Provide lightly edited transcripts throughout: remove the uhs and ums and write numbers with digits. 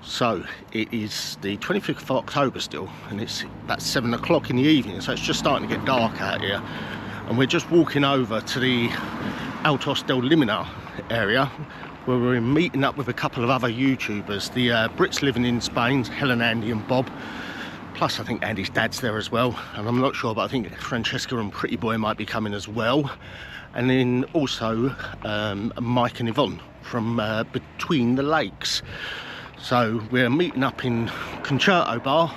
So it is the 25th of October still, and it's about 7 o'clock in the evening, so it's just starting to get dark out here. And we're just walking over to the Altos del Limina area, where we're meeting up with a couple of other YouTubers, the Brits Living in Spain, Helen, Andy and Bob. Plus I think Andy's dad's there as well, and I'm not sure, but I think Francesca and Pretty Boy might be coming as well. And then also Mike and Yvonne from Between the Lakes. So we're meeting up in Concerto Bar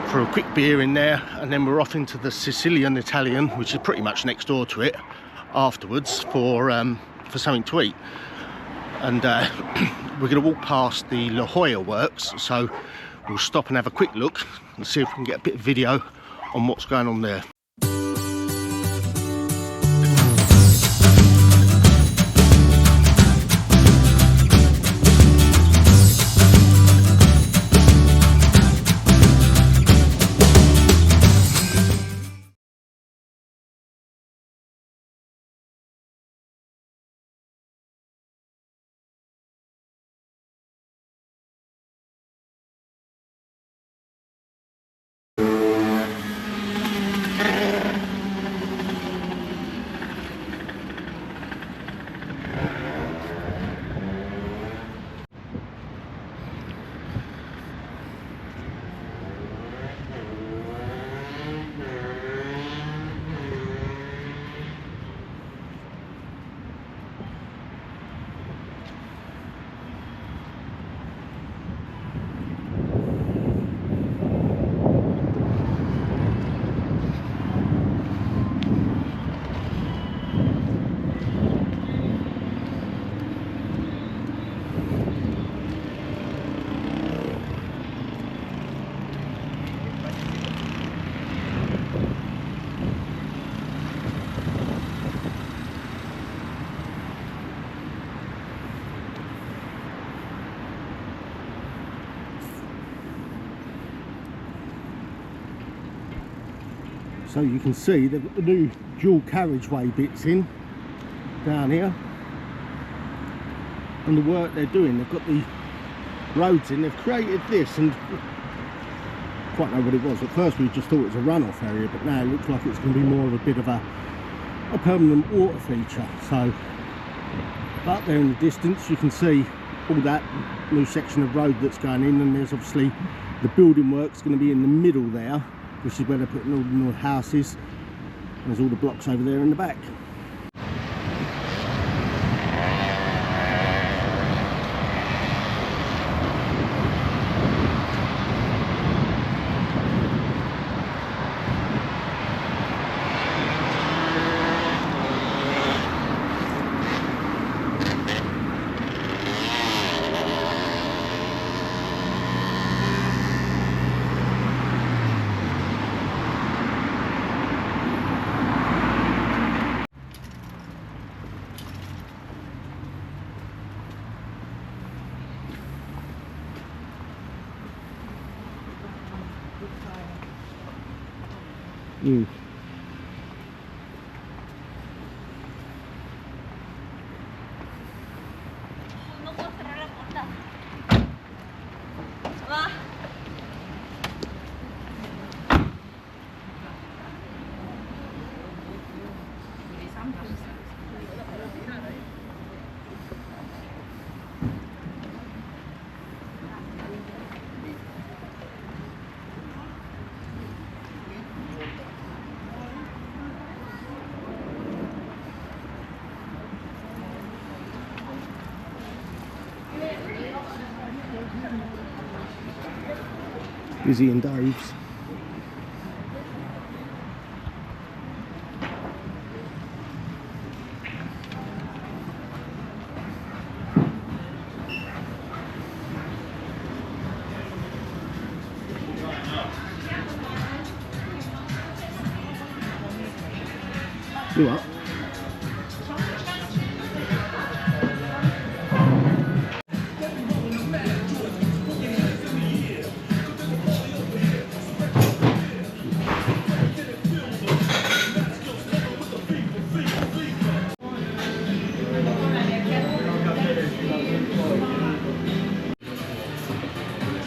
for a quick beer in there, and then we're off into the Sicilian Italian, which is pretty much next door to it, afterwards for something to eat. And we're going to walk past the La Jolla works, so we'll stop and have a quick look and see if we can get a bit of video on what's going on there. So you can see they've got the new dual carriageway bits in down here, and the work they're doing, they've got the roads in. They've created this, and quite know what it was. At first we just thought it was a runoff area, but now it looks like it's going to be more of a bit of a permanent water feature. So up there in the distance you can see all that new section of road that's going in, and there's obviously the building work's going to be in the middle there, which is where they're putting all the new houses. And there's all the blocks over there in the back. Busy in Dave's. You up?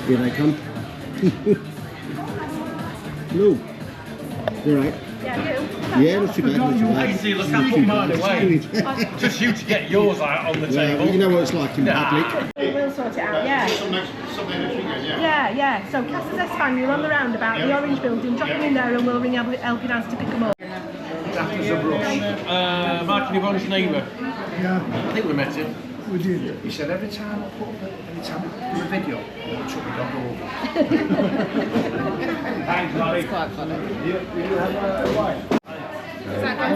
Here they come. No. You alright? Yeah, you. Yeah, not too bad. Not too bad. Easy, look, I put mine away. Just you to get yours out on the table. You know what it's like in public. We'll sort it out, yeah. Yeah. So Casas Espan, you're on the roundabout, the orange building, drop them in there and we'll ring Alveron to pick them up. Mark and Yvonne's neighbour. Yeah, I think we met him. we did. He said every time I do a video, I'll chuck the dog over. Thanks, Larry. It's quite funny.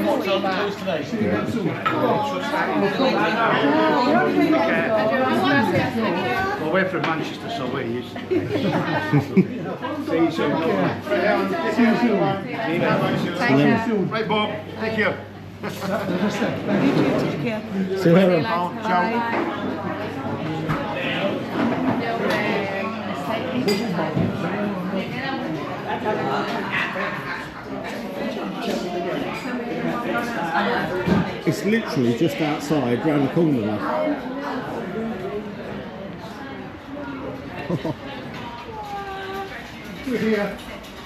What's on the toast today? Well, we're from Manchester, so we're used to it. See you soon. See you soon. Right, Bob. Thank you. See you later. It's literally just outside, round the corner now.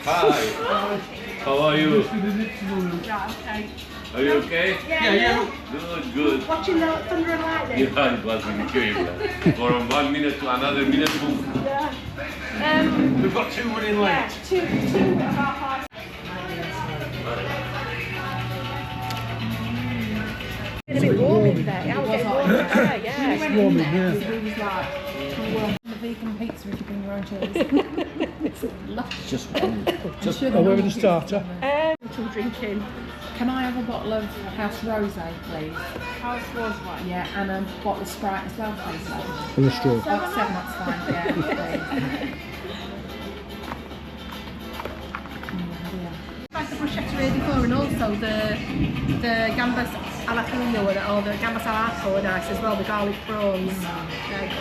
Hi. How are you? Are you okay? Yeah. Good. Watching the thunder and lightning. Yeah, it was incredible. From 1 minute to another minute. We've got 2 running late. Yeah, two and a half hours. It's a bit warm in there. Yeah, it's warm in there. Yeah. It's warm in here. The vegan pizza if you bring your own cheese. Just Oh, where with the starter? Some drinking. Can I have a bottle of house rosé, please? House was what? Yeah, and a bottle of Sprite as well, please. and a straw. About 7, that's fine. Yeah, please. Like the bruschetta here before, and also the gambas alla fino or the gambas al arco are nice as well. The garlic prawns.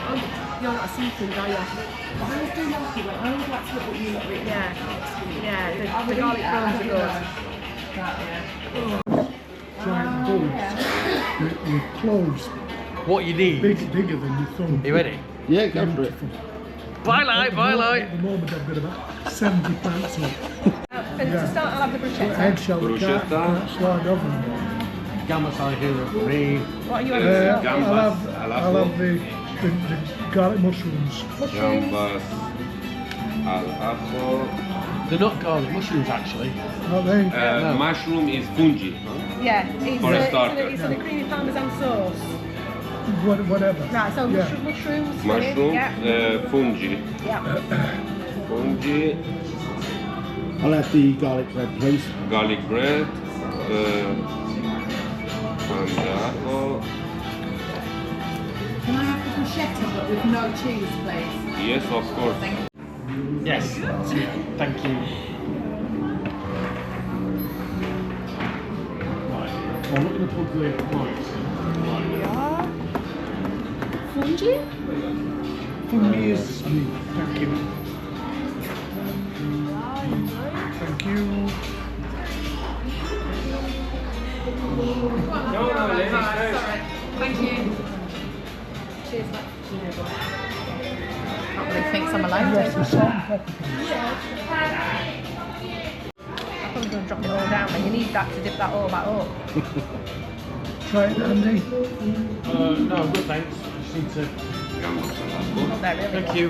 Oh, you're not a seafood, are you? I always do like it, but I always like to look what you look at. Yeah. The garlic prawns are good. Giant balls with cloves, What you need? bigger than your thumb. You ready? Yeah, go for it. Bye, light. At the moment I've got about 70 pints on. And to start, I'll have the bruschetta. Eggshell, Bruschetta. can't slide over them. Gamma side here for me. What are you having? I'll have the garlic mushrooms. Gambas al ajo. They're not garlic mushrooms actually. Are they? Mushroom is fungi. Yeah, For a starter. it's in a creamy parmesan sauce. Whatever. Right, so Yeah. mushrooms. Mushroom, Yeah. fungi. Yeah. Fungi, I'll have the garlic bread, please. garlic bread, and ajo. Can I have the bruschetta but with no cheese, please? Yes, of course. Yes, that's it. Thank you. Right. Well, I'm not going to put the lights in. Fungi? Fungi is me. Thank you. Thank you. Thank you. Cheers, mate. Probably thinks I'm alone. Yes, the salt and pepper. I'm probably going to drop it all down, but you need that to dip that all back up. Try it, Andy. No, good, thanks. Just need to. Gambas al ajo. Not there, really. Thank you.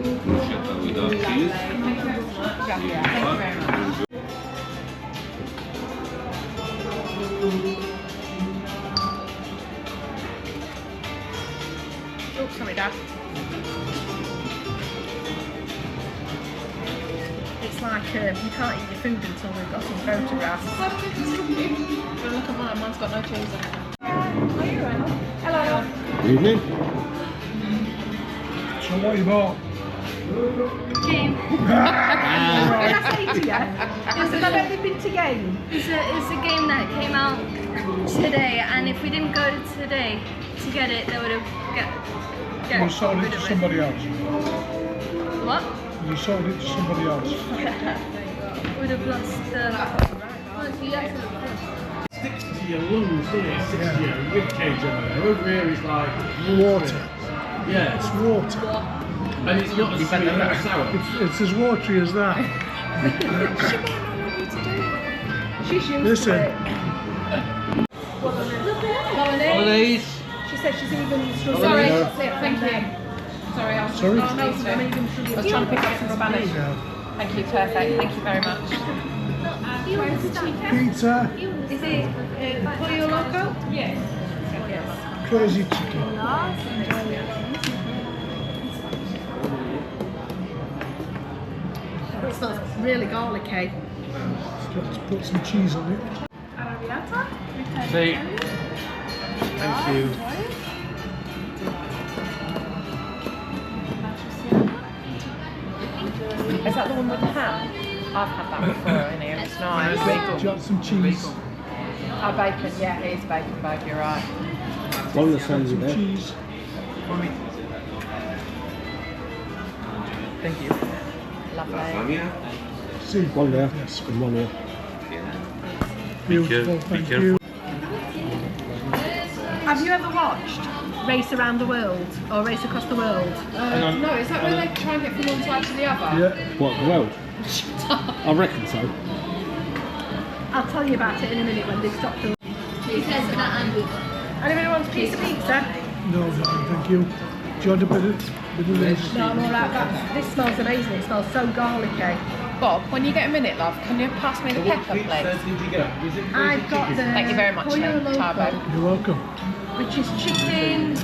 Bruschetta without cheese. Oh, sorry, Dad. It's like you can't eat your food until we've got some photographs. Look at mine, mine's got no cheese on it. Hello. Evening. So what you bought? Game. Did I say to you? Has ever been to game? It's a game that came out today, and if we didn't go today to get it, they would have You sold it rid to of somebody else. What? You sold it to somebody else. Would have lost the. Sticks to your lungs, doesn't it? Sticks to your rib cage. over there. Over here is like Water. Yeah, It's water. and it's not as sweet, not sour. It's as watery as that. She's used Listen. to it. Holidays. She said she's even struggling. Sorry, no. that's it, thank you. Sorry, I was Sorry? I was trying to pick up some Spanish. No. Thank you, perfect. Thank you very much. Pizza, Is it pollo loco? Yes. crazy chicken. It smells really garlicky. Let's put some cheese on it. See. Thank you. Is that the one with the ham? I've had that before in here. It's nice. Do you want some cheese? Oh, bacon. Yeah, it is bacon, babe. You're right. One of the sounds of Some it. cheese. Thank you. Lovely. See, One there, yes. and one here. Beautiful, thank you. Have you ever watched Race Around the World or Race Across the World? No, is that where they try and get from one side to the other? Yeah. What, the world? I reckon so. I'll tell you about it in a minute when they stop the... Anybody wants a piece of pizza? No, thank you. Do you want a bit of this? No, I'm alright. This smells amazing. It smells so garlicky. Bob, when you get a minute, love, can you pass me the pepper, please? Did you get? Is it I've got the Thank you very much, pollo loco, Tarbo. You're welcome. which is chicken.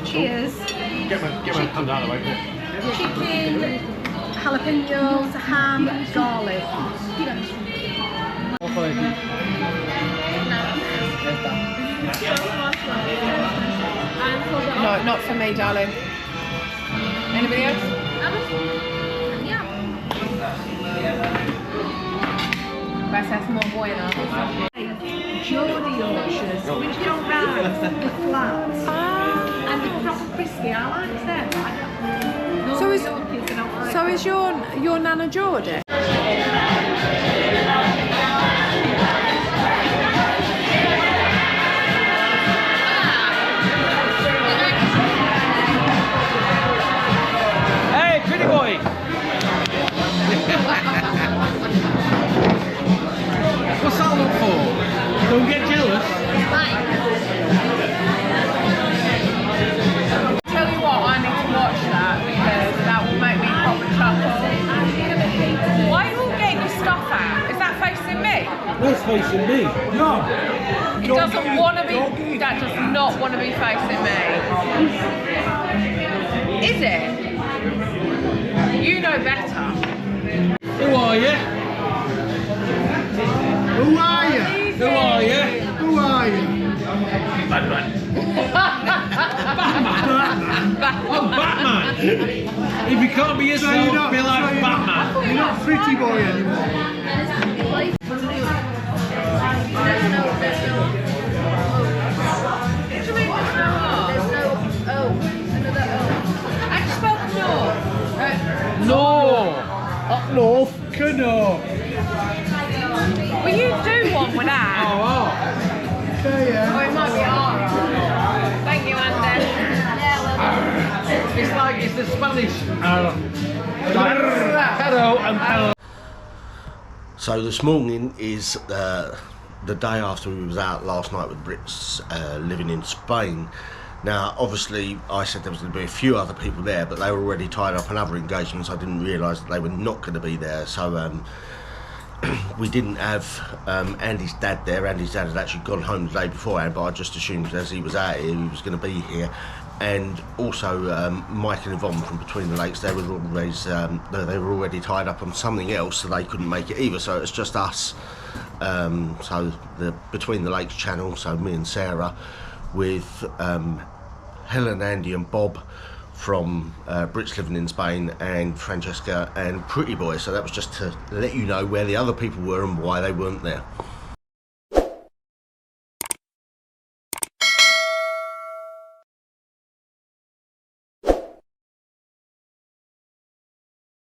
Cheers. Get my hand out of the way. Chicken, jalapenos, ham, garlic. No, not for me, darling. Anybody else? That's more bueno. Geordie Yorkshires, which don't rise, the flats, and the proper crispy. I like them. So is your Nana Geordie? Hey, pretty boy. What's that look for? Don't get jealous. Tell you what, I need to watch that because that will make me proper chuckle. Why are you all getting your stuff out? Is that facing me? That's facing me. No! It doesn't want to be. That does not want to be facing me. Is it? You know better. Who are you? Who are you? Who are you? Who are you? Batman. Oh, Batman. If you can't be yourself, you're not- be like so you're Batman. You're not pretty boy anymore. No. Up north, Canoe. Will you do one with that? Oh, Okay, Oh, yeah. it might be Ara. Thank you, Andy. it's like it's the Spanish. Hello and hello. So this morning is the day after we was out last night with Brits Living in Spain. Now obviously I said there was going to be a few other people there, but they were already tied up on other engagements. I didn't realise that they were not going to be there, so we didn't have Andy's dad there. Andy's dad had actually gone home the day beforehand, but I just assumed as he was out here he was going to be here. And also Mike and Yvonne from Between the Lakes, they were already tied up on something else, so they couldn't make it either, so it's just us. So the Between the Lakes channel, so me and Sarah, with Helen, Andy and Bob from Brits Living in Spain, and Francesca and Pretty Boy. So that was just to let you know where the other people were and why they weren't there.